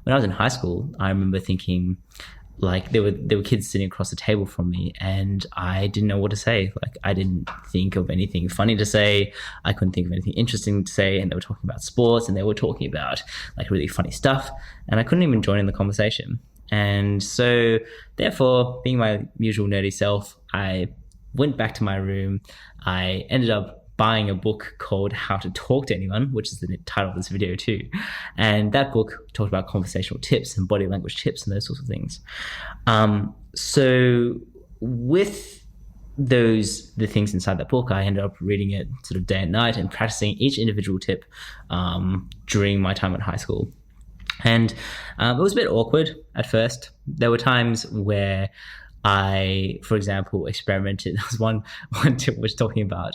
when I was in high school, I remember thinking, like, there were kids sitting across the table from me, and I didn't know what to say. Like, I didn't think of anything funny to say. I couldn't think of anything interesting to say, and they were talking about sports, and they were talking about like really funny stuff, and I couldn't even join in the conversation. And so, therefore, being my usual nerdy self, I went back to my room. I ended up buying a book called How to Talk to Anyone, which is the title of this video too. And that book talked about conversational tips and body language tips and those sorts of things. So with the things inside that book, I ended up reading it sort of day and night and practicing each individual tip during my time at high school. And it was a bit awkward at first. There were times where I, for example, experimented. There was one tip was talking about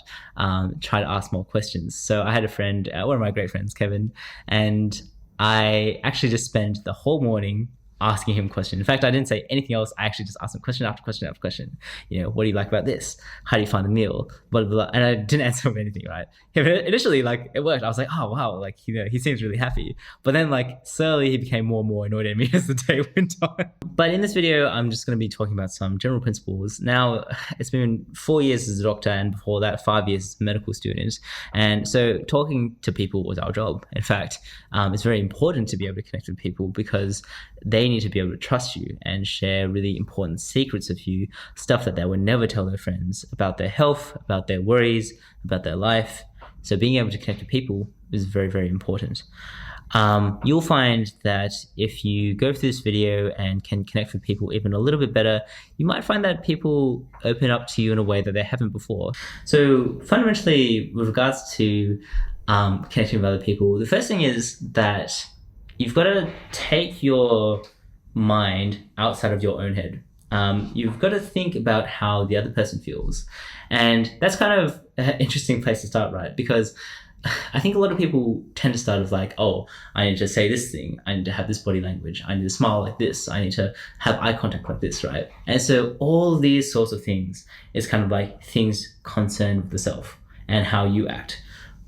try to ask more questions. So I had a friend, one of my great friends, Kevin, and I actually just spent the whole morning asking him questions. In fact, I didn't say anything else. I actually just asked him question after question after question. You know, what do you like about this? How do you find the meal? Blah, blah, blah. And I didn't answer him anything, right? Initially, like, it worked. I was like, oh, wow, like, you know, he seems really happy. But then, like, slowly he became more and more annoyed at me as the day went on. But in this video, I'm just going to be talking about some general principles. Now, it's been 4 years as a doctor, and before that, 5 years as a medical student. And so talking to people was our job. In fact, it's very important to be able to connect with people because they need to be able to trust you and share really important secrets of you, stuff that they would never tell their friends about their health, about their worries, about their life. So being able to connect with people is very, very important. You'll find that if you go through this video and can connect with people even a little bit better, you might find that people open up to you in a way that they haven't before. So fundamentally, with regards to connecting with other people, the first thing is that you've got to take your mind outside of your own head. You've got to think about how the other person feels. And that's kind of an interesting place to start, right? Because I think a lot of people tend to start with like, oh, I need to say this thing. I need to have this body language. I need to smile like this. I need to have eye contact like this, right? And so all these sorts of things is kind of like things concerned with the self and how you act.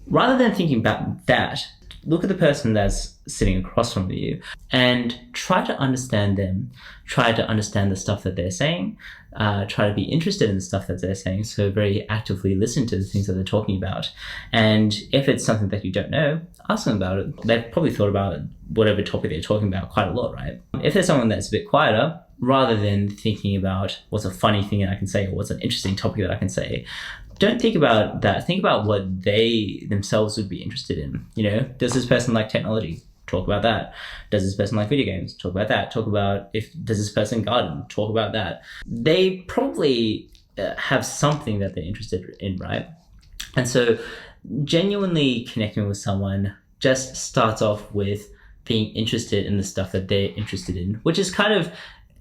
Rather than thinking about that, look at the person that's sitting across from you and try to understand them. Try to understand the stuff that they're saying. Try to be interested in the stuff that they're saying. So very actively listen to the things that they're talking about. And if it's something that you don't know, ask them about it. They've probably thought about whatever topic they're talking about quite a lot, right? If there's someone that's a bit quieter, rather than thinking about what's a funny thing that I can say or what's an interesting topic that I can say, don't think about that. Think about what they themselves would be interested in. You know, does this person like technology? Talk about that. Does this person like video games? Talk about that. Talk about does this person garden? Talk about that. They probably have something that they're interested in, right? And so genuinely connecting with someone just starts off with being interested in the stuff that they're interested in, which is kind of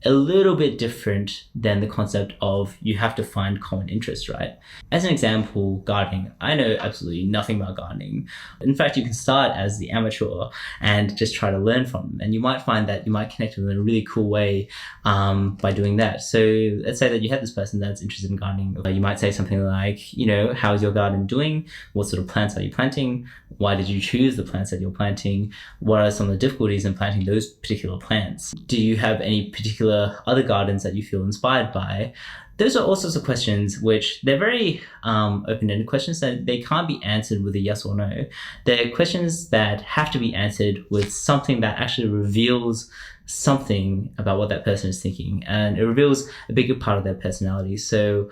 a little bit different than the concept of you have to find common interests, right? As an example, gardening. I know absolutely nothing about gardening. In fact, you can start as the amateur and just try to learn from them. And you might find that you might connect with them in a really cool way by doing that. So let's say that you have this person that's interested in gardening. You might say something like, you know, how's your garden doing? What sort of plants are you planting? Why did you choose the plants that you're planting? What are some of the difficulties in planting those particular plants? Do you have any particular other gardens that you feel inspired by? Those are all sorts of questions which they're very open-ended questions that they can't be answered with a yes or no. They're questions that have to be answered with something that actually reveals something about what that person is thinking, and it reveals a bigger part of their personality. So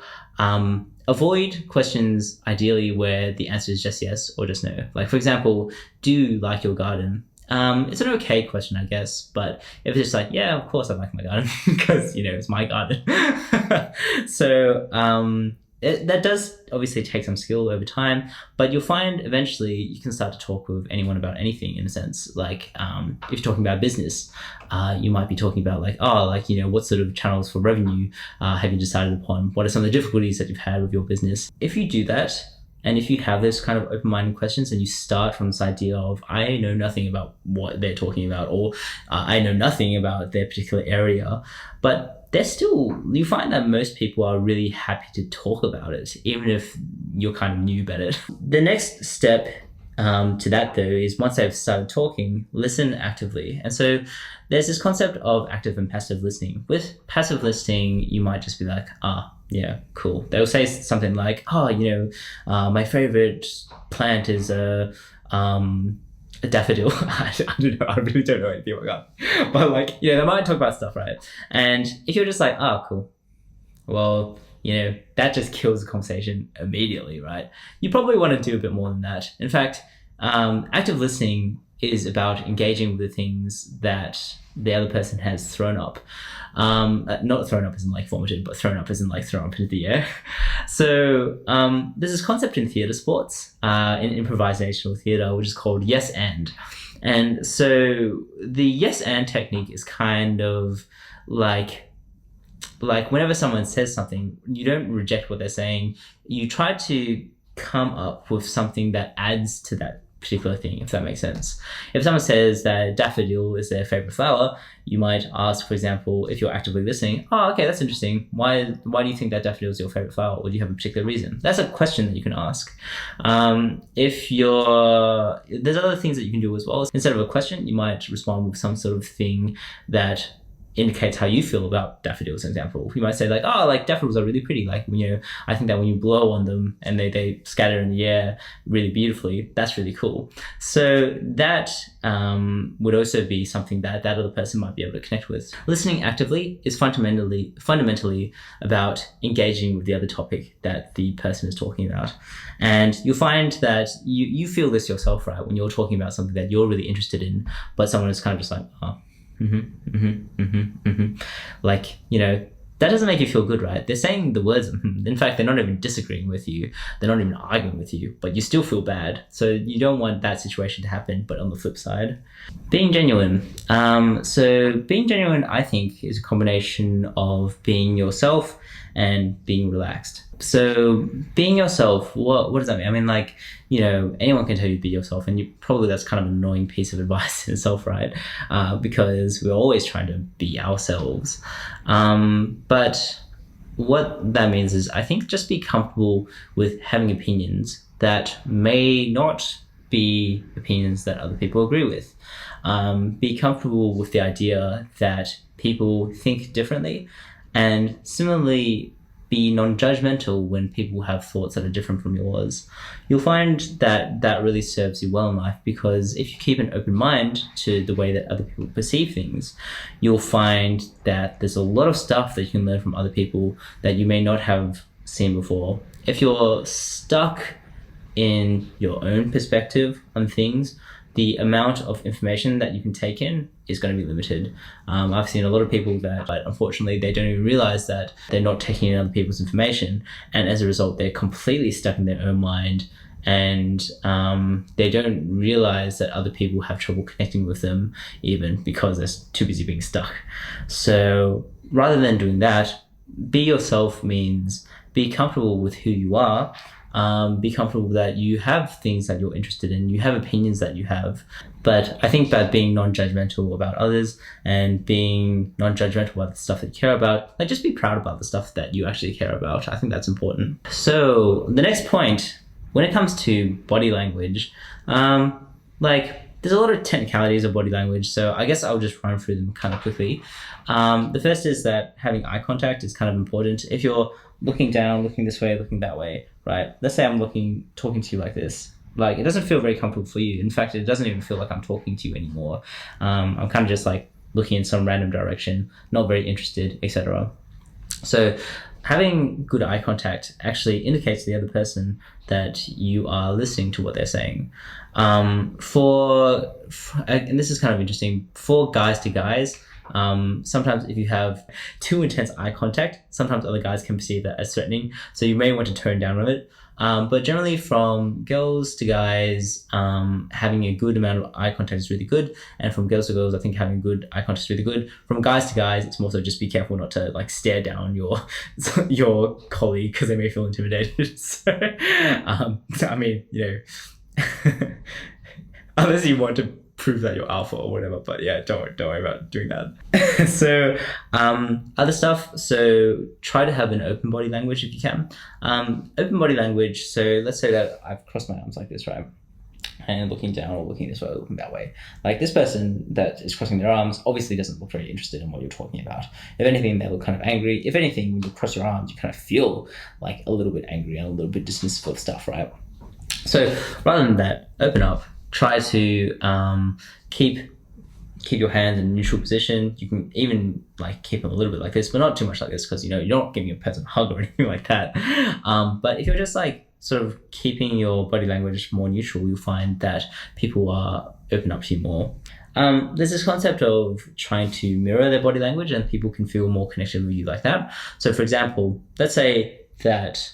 avoid questions ideally where the answer is just yes or just no. Like, for example, do you like your garden? It's an okay question, I guess, but if it's just like, yeah, of course I like my garden because, you know, it's my garden. So that does obviously take some skill over time, but you'll find eventually you can start to talk with anyone about anything in a sense. Like if you're talking about business, you might be talking about like, oh, like, you know, what sort of channels for revenue have you decided upon? What are some of the difficulties that you've had with your business? If you do that, and if you have this kind of open-minded questions and you start from this idea of, I know nothing about what they're talking about, or I know nothing about their particular area, but you find that most people are really happy to talk about it, even if you're kind of new at it. The next step to that though is once they've started talking, listen actively. And so there's this concept of active and passive listening. With passive listening, you might just be like, yeah, cool. They'll say something like, my favorite plant is a daffodil. I don't know. I really don't know anything about that. But like, they might talk about stuff, right? And if you're just like, cool. Well, that just kills the conversation immediately, right? You probably want to do a bit more than that. In fact, active listening is about engaging with the things that the other person has thrown up. Not thrown up as in like vomited, but thrown up as in like thrown up into the air. So there's this concept in theatre sports, in improvisational theatre, which is called yes and. And so the yes and technique is kind of like whenever someone says something, you don't reject what they're saying. You try to come up with something that adds to that particular thing, if that makes sense. If someone says that daffodil is their favorite flower, you might ask, for example, if you're actively listening, okay, that's interesting. Why do you think that daffodil is your favorite flower? Or do you have a particular reason? That's a question that you can ask. There's other things that you can do as well. Instead of a question, you might respond with some sort of thing that indicates how you feel about daffodils, for example. You might say like, daffodils are really pretty. Like, I think that when you blow on them and they scatter in the air really beautifully, that's really cool. So that would also be something that other person might be able to connect with. Listening actively is fundamentally about engaging with the other topic that the person is talking about. And you'll find that you feel this yourself, right? When you're talking about something that you're really interested in, but someone is kind of just like, like, that doesn't make you feel good, right? They're saying the words. In fact, they're not even disagreeing with you. They're not even arguing with you, but you still feel bad. So you don't want that situation to happen. But on the flip side, being genuine. So being genuine, I think, is a combination of being yourself and being relaxed. So being yourself, what does that mean? I mean, like, anyone can tell you to be yourself, and that's kind of an annoying piece of advice in itself, right? Because we're always trying to be ourselves. But what that means is, I think, just be comfortable with having opinions that may not be opinions that other people agree with. Be comfortable with the idea that people think differently, and similarly, be non-judgmental when people have thoughts that are different from yours. You'll find that really serves you well in life, because if you keep an open mind to the way that other people perceive things, you'll find that there's a lot of stuff that you can learn from other people that you may not have seen before. If you're stuck in your own perspective on things, the amount of information that you can take in is going to be limited. I've seen a lot of people that, unfortunately, they don't even realize that they're not taking in other people's information. And as a result, they're completely stuck in their own mind, and they don't realize that other people have trouble connecting with them, even because they're too busy being stuck. So rather than doing that, be yourself means be comfortable with who you are. Be comfortable that you have things that you're interested in, you have opinions that you have. But I think that being non-judgmental about others and being non-judgmental about the stuff that you care about, just be proud about the stuff that you actually care about. I think that's important. So the next point, when it comes to body language, there's a lot of technicalities of body language, so I guess I'll just run through them kind of quickly. The first is that having eye contact is kind of important. If you're looking down, looking this way, looking that way, right? Let's say I'm talking to you like this. It doesn't feel very comfortable for you. In fact, it doesn't even feel like I'm talking to you anymore. I'm kind of just looking in some random direction, not very interested, etc. So having good eye contact actually indicates to the other person that you are listening to what they're saying. And this is kind of interesting, for guys to guys, sometimes if you have too intense eye contact, sometimes other guys can perceive that as threatening, so you may want to tone down on it. But generally, from girls to guys, having a good amount of eye contact is really good, and from girls to girls, I think having good eye contact is really good. From guys to guys, it's more so just be careful not to stare down your colleague, because they may feel intimidated. So, I mean, unless you want to prove that you're alpha or whatever, but yeah, don't worry about doing that. So other stuff, so try to have an open body language if you can. Open body language, so let's say that I've crossed my arms like this, right? and looking down or looking this way or looking that way. Like this person that is crossing their arms obviously doesn't look very interested in what you're talking about. If anything, they look kind of angry. If anything, when you cross your arms, you kind of feel like a little bit angry and a little bit dismissive of stuff, right? So rather than that, open up. Try to keep your hands in a neutral position. You can even like keep them a little bit like this, but not too much like this, because you're not giving a person a hug or anything like that. But if you're just like sort of keeping your body language more neutral, you'll find that people are open up to you more. There's this concept of trying to mirror their body language, and people can feel more connected with you like that. So for example, let's say that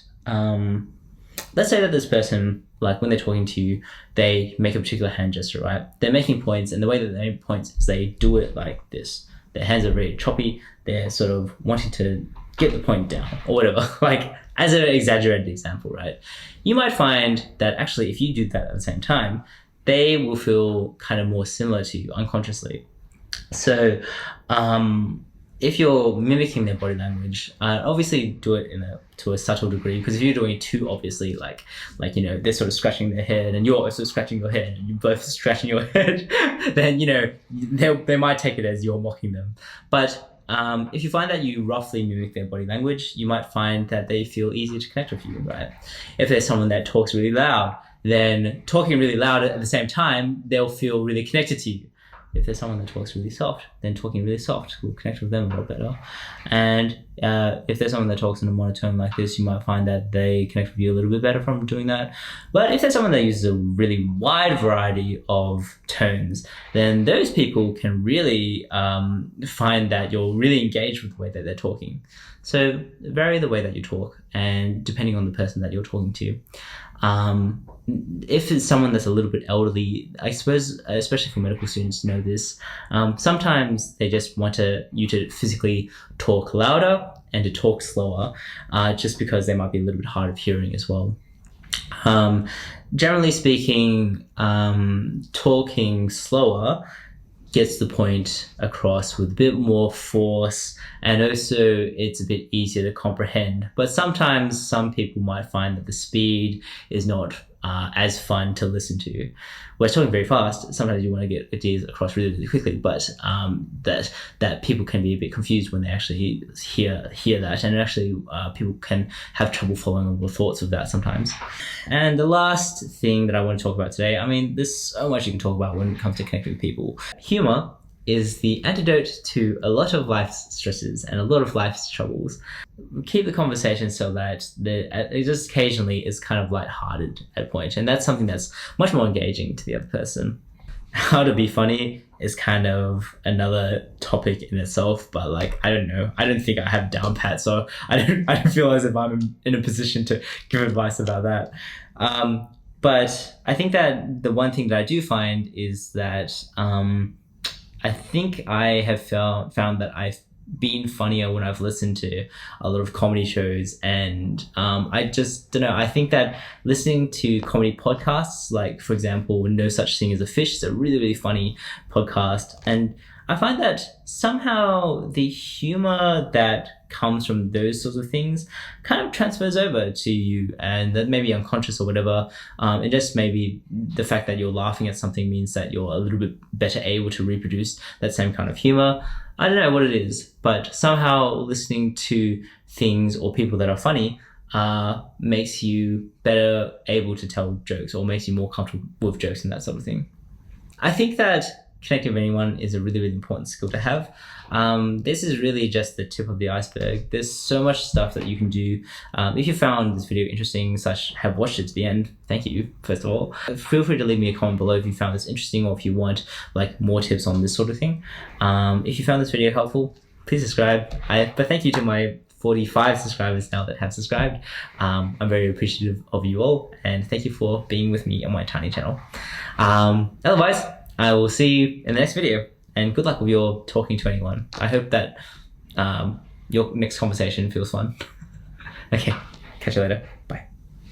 this person, like when they're talking to you, they make a particular hand gesture, right? They're making points, and the way that they make points is they do it like this. Their hands are very choppy. They're sort of wanting to get the point down or whatever, like as an exaggerated example, right? You might find that actually if you do that at the same time, they will feel kind of more similar to you unconsciously. So if you're mimicking their body language, obviously do it to a subtle degree, because if you're doing it too obviously, like they're sort of scratching their head and you're also scratching your head and you're both scratching your head, then they might take it as you're mocking them. But if you find that you roughly mimic their body language, you might find that they feel easier to connect with you, right? If there's someone that talks really loud, then talking really loud at the same time, they'll feel really connected to you. If there's someone that talks really soft, then talking really soft will connect with them a little better. And if there's someone that talks in a monotone like this, you might find that they connect with you a little bit better from doing that. But if there's someone that uses a really wide variety of tones, then those people can really find that you're really engaged with the way that they're talking. So vary the way that you talk, and depending on the person that you're talking to. If it's someone that's a little bit elderly, I suppose, especially for medical students, know this. Sometimes they just want you to physically talk louder and to talk slower, just because they might be a little bit hard of hearing as well. Generally speaking, talking slower gets the point across with a bit more force, and also it's a bit easier to comprehend. But sometimes some people might find that the speed is not as fun to listen to. We're talking very fast. Sometimes you want to get ideas across really, really quickly, but that people can be a bit confused when they actually hear that, and actually people can have trouble following all the thoughts of that sometimes. And the last thing that I want to talk about today, I mean, there's so much you can talk about when it comes to connecting with people. Humor is the antidote to a lot of life's stresses and a lot of life's troubles. Keep the conversation so that it just occasionally is kind of lighthearted at a point, and that's something that's much more engaging to the other person. How to be funny is kind of another topic in itself, but like, I don't know. I don't think I have down pat, so I don't feel as if I'm in a position to give advice about that. But I think that the one thing that I do find is that I think I have found that I've been funnier when I've listened to a lot of comedy shows, and I just don't know. I think that listening to comedy podcasts, like for example, No Such Thing as a Fish, is a really, really funny podcast, and I find that somehow the humor that comes from those sorts of things kind of transfers over to you, and that may be unconscious or whatever. It just maybe the fact that you're laughing at something means that you're a little bit better able to reproduce that same kind of humor. I don't know what it is, but somehow listening to things or people that are funny makes you better able to tell jokes, or makes you more comfortable with jokes and that sort of thing. I think that connecting with anyone is a really, really important skill to have. This is really just the tip of the iceberg. There's so much stuff that you can do. If you found this video interesting / have watched it to the end, thank you, first of all. Feel free to leave me a comment below if you found this interesting, or if you want like more tips on this sort of thing. If you found this video helpful, please subscribe. But thank you to my 45 subscribers now that have subscribed. I'm very appreciative of you all, and thank you for being with me on my tiny channel. Otherwise, I will see you in the next video, and good luck with your talking to anyone. I hope that your next conversation feels fun. Okay, catch you later.